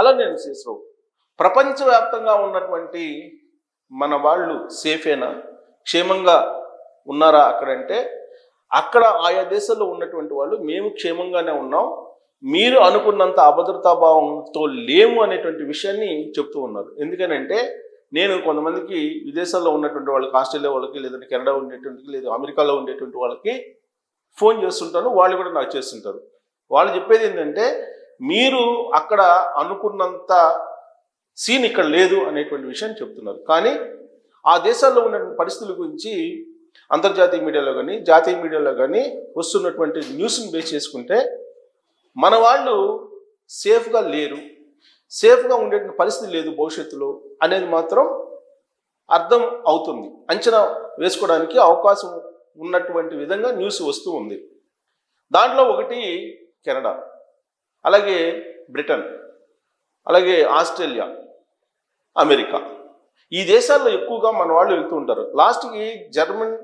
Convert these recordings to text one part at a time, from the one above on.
అలానే శేషరావు, ప్రపంచవ్యాప్తంగా ఉన్నటువంటి మన వాళ్ళు సేఫేనా, క్షేమంగా ఉన్నారా అక్కడంటే, అక్కడ ఆయా దేశాల్లో ఉన్నటువంటి వాళ్ళు మేము క్షేమంగానే ఉన్నాం, మీరు అనుకున్నంత అభద్రతాభావంతో లేము అనేటువంటి విషయాన్ని చెప్తూ ఉన్నారు. ఎందుకనంటే నేను కొంతమందికి విదేశాల్లో ఉన్నటువంటి వాళ్ళకి, ఆస్ట్రేలియా వాళ్ళకి, లేదంటే కెనడా ఉండేటువంటి, లేదా అమెరికాలో ఉండేటువంటి వాళ్ళకి ఫోన్ చేస్తుంటాను, వాళ్ళు కూడా నాకు చేస్తుంటారు. వాళ్ళు చెప్పేది ఏంటంటే మీరు అక్కడ అనుకున్నంత సీన్ ఇక్కడ లేదు అనేటువంటి విషయాన్ని చెప్తున్నారు. కానీ ఆ దేశాల్లో ఉన్న పరిస్థితుల గురించి అంతర్జాతీయ మీడియాలో కానీ జాతీయ మీడియాలో కానీ వస్తున్నటువంటి న్యూస్ని బేస్ చేసుకుంటే మన వాళ్ళు సేఫ్గా లేరు, సేఫ్గా ఉండే పరిస్థితి లేదు భవిష్యత్తులో అనేది మాత్రం అర్థం అవుతుంది. అంచనా వేసుకోవడానికి అవకాశం ఉన్నటువంటి విధంగా న్యూస్ వస్తూ ఉంది. దాంట్లో ఒకటి కెనడా, అలాగే బ్రిటన్, అలాగే ఆస్ట్రేలియా, అమెరికా. ఈ దేశాల్లో ఎక్కువగా మన వాళ్ళు వెళ్తూ ఉంటారు. లాస్ట్కి జర్మన్,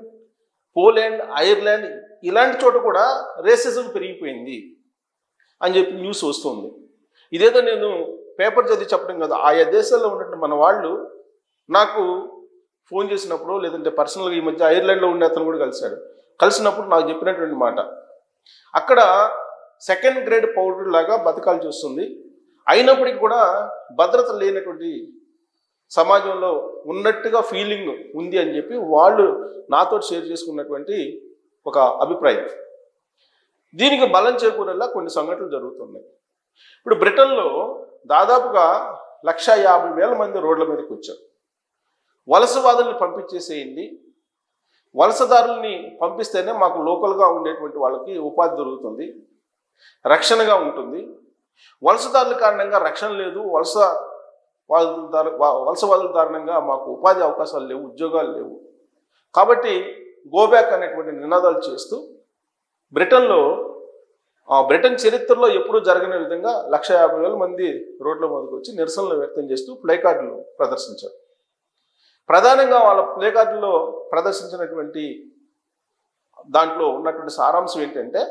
పోలాండ్, ఐర్లాండ్ ఇలాంటి చోట కూడా రేసిజం పెరిగిపోయింది అని చెప్పి న్యూస్ వస్తుంది. ఇదేదో నేను పేపర్ చదివి చెప్పడం కదా, ఆయా దేశాల్లో ఉన్నటువంటి మన వాళ్ళు నాకు ఫోన్ చేసినప్పుడు, లేదంటే పర్సనల్గా ఈ మధ్య ఐర్లాండ్లో ఉండే అతను కూడా కలిసినప్పుడు నాకు చెప్పినటువంటి మాట, అక్కడ సెకండ్ గ్రేడ్ పౌరుడు లాగా బతకాల్సి వస్తుంది, అయినప్పటికీ కూడా భద్రత లేనటువంటి సమాజంలో ఉన్నట్టుగా ఫీలింగ్ ఉంది అని చెప్పి వాళ్ళు నాతో షేర్ చేసుకున్నటువంటి ఒక అభిప్రాయం. దీనికి బలం చేకూరేలా కొన్ని సంఘటనలు జరుగుతున్నాయి. ఇప్పుడు బ్రిటన్లో దాదాపుగా 150,000 మంది రోడ్ల మీదకి వచ్చారు. వలసవాదుల్ని పంపించేసేయండి, వలసదారుల్ని పంపిస్తేనే మాకు లోకల్గా ఉండేటువంటి వాళ్ళకి ఉపాధి దొరుకుతుంది, రక్షణగా ఉంటుంది, వలసదారుల కారణంగా రక్షణ లేదు, వలసవాదుల కారణంగా మాకు ఉపాధి అవకాశాలు లేవు, ఉద్యోగాలు లేవు, కాబట్టి గోబ్యాక్ అనేటువంటి నినాదాలు చేస్తూ బ్రిటన్ చరిత్రలో ఎప్పుడూ జరగని విధంగా 150,000 మంది రోడ్ల మీదకి వచ్చి నిరసనలు వ్యక్తం చేస్తూ ప్లేకార్డులు ప్రదర్శించారు. ప్రధానంగా వాళ్ళ ప్లేకార్డులో ప్రదర్శించినటువంటి దాంట్లో ఉన్నటువంటి సారాంశం ఏంటంటే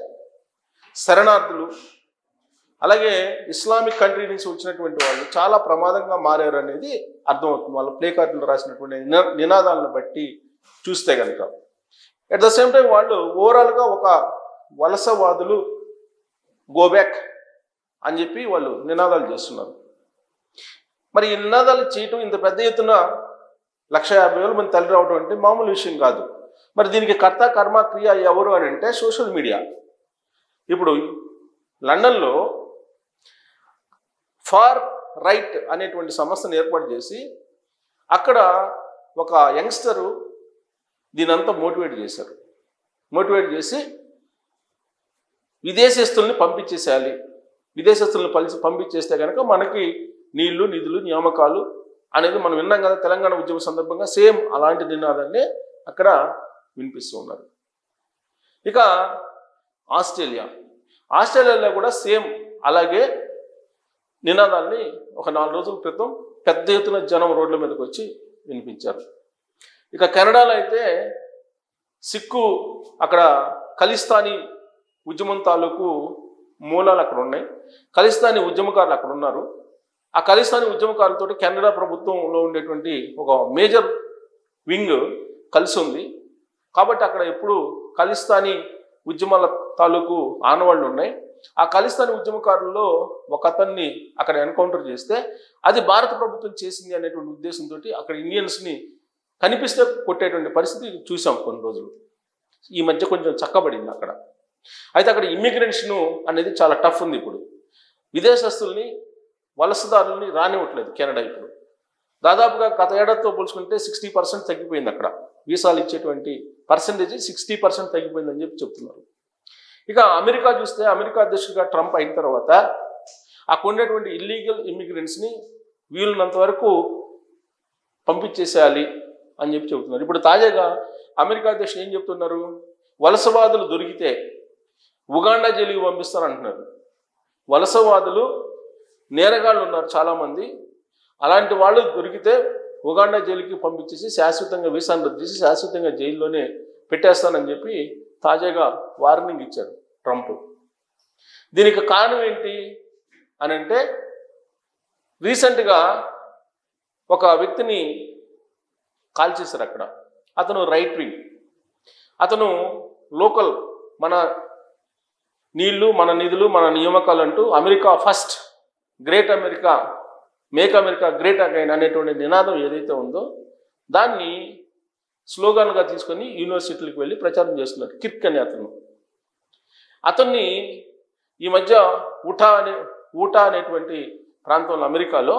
శరణార్థులు, అలాగే ఇస్లామిక్ కంట్రీ నుంచి వచ్చినటువంటి వాళ్ళు చాలా ప్రమాదంగా మారారు అనేది అర్థమవుతుంది వాళ్ళ ప్లేకార్డులో రాసినటువంటి నినాదాలను బట్టి చూస్తే కనుక. అట్ ద సేమ్ టైం వాళ్ళు ఓవరాల్గా ఒక వలసవాదులు గోబ్యాక్ అని చెప్పి వాళ్ళు నినాదాలు చేస్తున్నారు. మరి ఈ నినాదాలు చేయటం, ఇంత పెద్ద ఎత్తున 150,000 మంది తల్లి రావడం అంటే మామూలు విషయం కాదు. మరి దీనికి కర్త కర్మ క్రియ ఎవరు అని అంటే సోషల్ మీడియా. ఇప్పుడు లండన్లో ఫార్ రైట్ అనేటువంటి సంస్థను ఏర్పాటు చేసి అక్కడ ఒక యంగ్స్టరు దీనంతా మోటివేట్ చేశారు. మోటివేట్ చేసి విదేశస్తుల్ని పంపించేసేయాలి, విదేశస్తుల్ని పంపించేస్తే కనుక మనకి నీళ్లు, నిధులు, నియామకాలు అనేది మనం విన్నాం కదా తెలంగాణ ఉద్యమ సందర్భంగా, సేమ్ అలాంటి నినాదాన్ని అక్కడ వినిపిస్తూ ఉన్నారు. ఇక ఆస్ట్రేలియాలో కూడా సేమ్ అలాగే నినాదాన్ని ఒక 4 రోజుల క్రితం పెద్ద ఎత్తున జనం రోడ్ల మీదకి వచ్చి వినిపించారు. ఇక కెనడాలో అయితే సిక్కు, అక్కడ ఖలిస్తానీ ఉద్యమం తాలూకు మూలాలు అక్కడ ఉన్నాయి, ఖలిస్తానీ ఉద్యమకారులు అక్కడ ఉన్నారు. ఆ ఖలిస్తానీ ఉద్యమకారులతో కెనడా ప్రభుత్వంలో ఉండేటువంటి ఒక మేజర్ వింగ్ కలిసి ఉంది. కాబట్టి అక్కడ ఎప్పుడు ఖలిస్తానీ ఉద్యమాల తాలూకు ఆనవాళ్ళు ఉన్నాయి. ఆ ఖలిస్తానీ ఉద్యమకారుల్లో ఒక అతన్ని అక్కడ ఎన్కౌంటర్ చేస్తే అది భారత ప్రభుత్వం చేసింది అనేటువంటి ఉద్దేశంతో అక్కడ ఇండియన్స్ని కనిపిస్తే కొట్టేటువంటి పరిస్థితి చూసాం కొన్ని రోజులు. ఈ మధ్య కొంచెం చక్కబడింది అక్కడ. అయితే అక్కడ ఇమ్మిగ్రెన్షన్ అనేది చాలా టఫ్ ఉంది. ఇప్పుడు విదేశస్తుల్ని, వలసదారుల్ని రానివ్వట్లేదు కెనడా. ఇప్పుడు దాదాపుగా గత ఏడాదితో పోల్చుకుంటే 60% తగ్గిపోయింది. అక్కడ వీసాలు ఇచ్చేటువంటి పర్సంటేజ్ 60% తగ్గిపోయిందని చెప్పి చెప్తున్నారు. ఇక అమెరికా చూస్తే, అమెరికా అధ్యక్షుడిగా ట్రంప్ అయిన తర్వాత అక్కడ ఉండేటువంటి ఇల్లీగల్ ఇమ్మిగ్రెంట్స్ని వీలున్నంత వరకు పంపించేసేయాలి అని చెప్పి చెబుతున్నారు. ఇప్పుడు తాజాగా అమెరికా అధ్యక్షుడు ఏం చెప్తున్నారు, వలసవాదులు దొరికితే ఉగాండా జైలుకి పంపిస్తారంటున్నారు. వలసవాదులు, నేరగాళ్ళు ఉన్నారు చాలామంది, అలాంటి వాళ్ళు దొరికితే ఉగాండా జైలుకి పంపించేసి శాశ్వతంగా వీసాను రద్దు చేసి శాశ్వతంగా జైల్లోనే పెట్టేస్తానని చెప్పి తాజాగా వార్నింగ్ ఇచ్చారు ట్రంప్. దీనికి కారణం ఏంటి అని అంటే రీసెంట్గా ఒక వ్యక్తిని కాల్ చేశారు అక్కడ. అతను రైట్ వింగ్, అతను లోకల్ మన నీళ్లు మన నిధులు మన నియామకాలు అంటూ America first, great America, make America great again అనేటువంటి నినాదం ఏదైతే ఉందో దాన్ని స్లోగాన్గా తీసుకొని యూనివర్సిటీలకు వెళ్ళి ప్రచారం చేస్తున్నారు. కిర్క్ అనే అతన్ని ఈ మధ్య ఊటా అనేటువంటి ప్రాంతంలో అమెరికాలో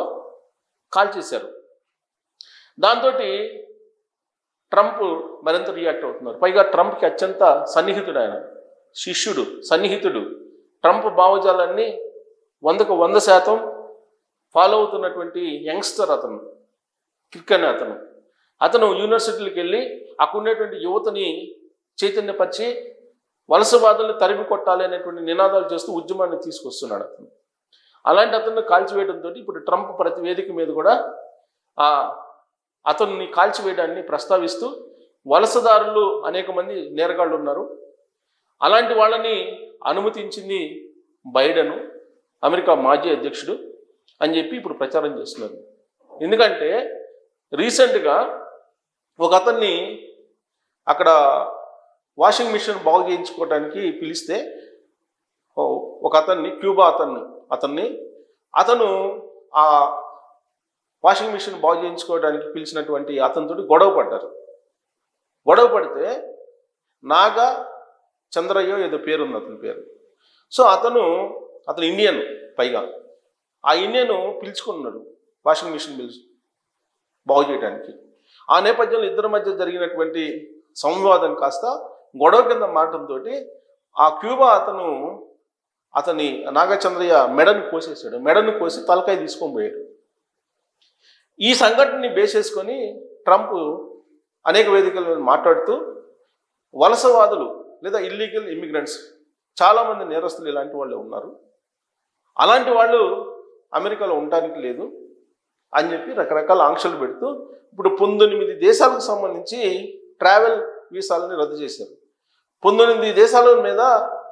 కాల్ చేశారు. దాంతో ట్రంప్ మరింత రియాక్ట్ అవుతున్నారు. పైగా ట్రంప్కి అత్యంత సన్నిహితుడు, ఆయన శిష్యుడు, సన్నిహితుడు. ట్రంప్ భావజాలాన్ని 100కు 100% ఫాలో అవుతున్నటువంటి యంగ్స్టర్ అతను, కిర్క్ అనే అతను యూనివర్సిటీలకు వెళ్ళి అక్కడ ఉన్నటువంటి యువతని చైతన్యపరిచి వలసవాదుల్ని తరిమి కొట్టాలి అనేటువంటి నినాదాలు చేస్తూ ఉద్యమాన్ని తీసుకొస్తున్నాడు అతను. అలాంటి అతన్ని కాల్చివేయడంతో ఇప్పుడు ట్రంప్ ప్రతి వేదిక మీద కూడా అతన్ని కాల్చివేయడాన్ని ప్రస్తావిస్తూ వలసదారులు అనేక మంది నేరగాళ్ళు ఉన్నారు, అలాంటి వాళ్ళని అనుమతించింది బైడెను, అమెరికా మాజీ అధ్యక్షుడు అని చెప్పి ఇప్పుడు ప్రచారం చేస్తున్నారు. ఎందుకంటే రీసెంట్గా ఒక అతన్ని అక్కడ వాషింగ్ మిషన్ బాగు చేయించుకోవడానికి పిలిస్తే ఒక అతన్ని, క్యూబా అతను ఆ వాషింగ్ మిషన్ బాగు చేయించుకోవడానికి పిలిచినటువంటి అతనితోటి గొడవ పడితే నాగా చంద్రయ్యో ఏదో పేరుంది అతని పేరు. సో అతను ఇండియన్, పైగా ఆ ఇండియన్ పిలుచుకున్నాడు వాషింగ్ మిషన్ బాగు చేయడానికి. ఆ నేపథ్యంలో ఇద్దరి మధ్య జరిగినటువంటి సంవాదం కాస్త గొడవ కింద మారడంతో ఆ క్యూబా అతని నాగచంద్రయ్య మెడను కోసేసాడు. మెడను కోసి తలకాయ తీసుకొని పోయాడు. ఈ సంఘటనని బేస్ చేసుకొని ట్రంప్ అనేక వేదికల్లో మాట్లాడుతూ వలసవాదులు లేదా ఇల్లీగల్ ఇమిగ్రెంట్స్, చాలామంది నేరస్తులు ఇలాంటి వాళ్ళే ఉన్నారు, అలాంటి వాళ్ళు అమెరికాలో ఉండడానికి లేదు అని చెప్పి రకరకాల ఆంక్షలు పెడుతూ ఇప్పుడు 19 దేశాలకు సంబంధించి ట్రావెల్ వీసాలని రద్దు చేశారు. 19 దేశాల మీద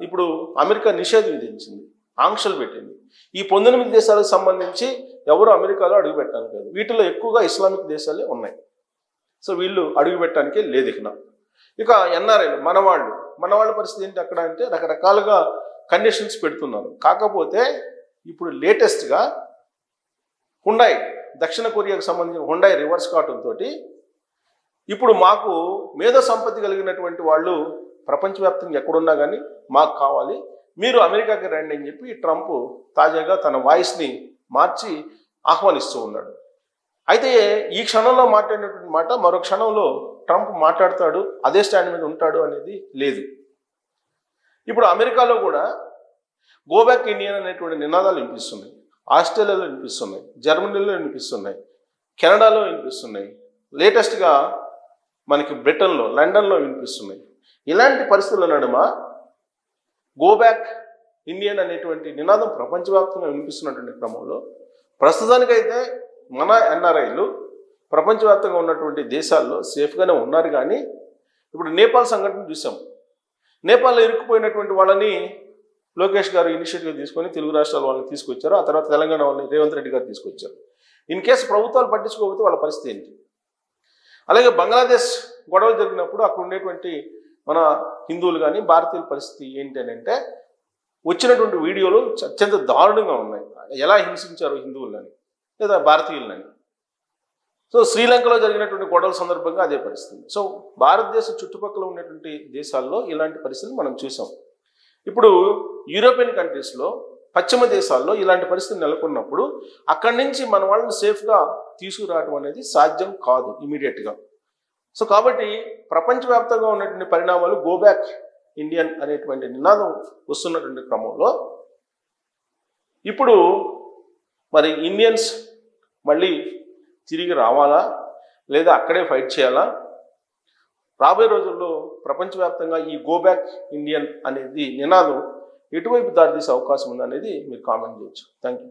ఇప్పుడు అమెరికా నిషేధం విధించింది, ఆంక్షలు పెట్టింది. ఈ 19 దేశాలకు సంబంధించి ఎవరు అమెరికాలో అడుగు పెట్టడానికి లేదు. వీటిలో ఎక్కువగా ఇస్లామిక్ దేశాలే ఉన్నాయి. సో వీళ్ళు అడుగు పెట్టడానికే లేదు. ఇక ఎన్ఆర్ఐలు, మనవాళ్ళ పరిస్థితి ఏంటి అక్కడ అంటే రకరకాలుగా కండిషన్స్ పెడుతున్నారు. కాకపోతే ఇప్పుడు లేటెస్ట్గా హుండాయ్, దక్షిణ కొరియాకు సంబంధించిన హుండాయ్ రివర్స్ కార్టూన్ తోటి ఇప్పుడు మాకు మేధో సంపత్తి కలిగినటువంటి వాళ్ళు ప్రపంచవ్యాప్తంగా ఎక్కడున్నా కానీ మాకు కావాలి, మీరు అమెరికాకి రండి అని చెప్పి ట్రంప్ తాజాగా తన వాయిస్ని మార్చి ఆహ్వానిస్తూ ఉన్నాడు. అయితే ఈ క్షణంలో మాట్లాడినటువంటి మాట మరో క్షణంలో ట్రంప్ మాట్లాడతాడు, అదే స్టాండ్ మీద ఉంటాడు అనేది లేదు. ఇప్పుడు అమెరికాలో కూడా గో బ్యాక్ ఇండియన్ అనేటువంటి నినాదాలు వినిపిస్తున్నాయి. ఆస్ట్రేలియాలో వినిపిస్తున్నాయి, జర్మనీలో వినిపిస్తున్నాయి, కెనడాలో వినిపిస్తున్నాయి, లేటెస్ట్గా మనకి బ్రిటన్లో, లండన్లో వినిపిస్తున్నాయి. ఇలాంటి పరిస్థితుల నడుమ గో బ్యాక్ ఇండియన్ అనేటువంటి నినాదం ప్రపంచవ్యాప్తంగా వినిపిస్తున్నటువంటి క్రమంలో ప్రస్తుతానికైతే మన ఎన్ఆర్ఐలు ప్రపంచవ్యాప్తంగా ఉన్నటువంటి దేశాల్లో సేఫ్గానే ఉన్నారు. కానీ ఇప్పుడు నేపాల్ సంఘటన చూసాం. నేపాల్లో ఇరుక్కుపోయినటువంటి వాళ్ళని లోకేష్ గారు ఇనిషియేటివ్ తీసుకొని తెలుగు రాష్ట్రాల వాళ్ళని తీసుకొచ్చారు. ఆ తర్వాత తెలంగాణ వాళ్ళని రేవంత్ రెడ్డి గారు తీసుకొచ్చారు. ఇన్ కేసు ప్రభుత్వాలు పట్టించుకోకపోతే వాళ్ళ పరిస్థితి ఏంటి? అలాగే బంగ్లాదేశ్ గొడవలు జరిగినప్పుడు అక్కడ ఉండేటువంటి మన హిందువులు కానీ భారతీయుల పరిస్థితి ఏంటి అని అంటే వచ్చినటువంటి వీడియోలు అత్యంత దారుణంగా ఉన్నాయి. ఎలా హింసించారు హిందువులని లేదా భారతీయులని. సో శ్రీలంకలో జరిగినటువంటి గొడవల సందర్భంగా అదే పరిస్థితి. సో భారతదేశ చుట్టుపక్కల ఉన్నటువంటి దేశాల్లో ఇలాంటి పరిస్థితులు మనం చూసాం. ఇప్పుడు యూరోపియన్ కంట్రీస్లో, పశ్చిమ దేశాల్లో ఇలాంటి పరిస్థితి నెలకొన్నప్పుడు అక్కడి నుంచి మన వాళ్ళని సేఫ్గా తీసుకురావడం అనేది సాధ్యం కాదు ఇమీడియట్గా. సో కాబట్టి ప్రపంచవ్యాప్తంగా ఉన్నటువంటి పరిణామాలు గో బ్యాక్ ఇండియన్ అనేటువంటి నినాదం వస్తున్నటువంటి క్రమంలో ఇప్పుడు మరి ఇండియన్స్ మళ్ళీ తిరిగి రావాలా లేదా అక్కడే ఫైట్ చేయాలా? రాబోయే రోజుల్లో ప్రపంచవ్యాప్తంగా ఈ గో బ్యాక్ ఇండియన్ అనేది నినాదం ఎటువైపు దారితీసే అవకాశం ఉందనేది మీరు కామెంట్ చేయొచ్చు. Thank you.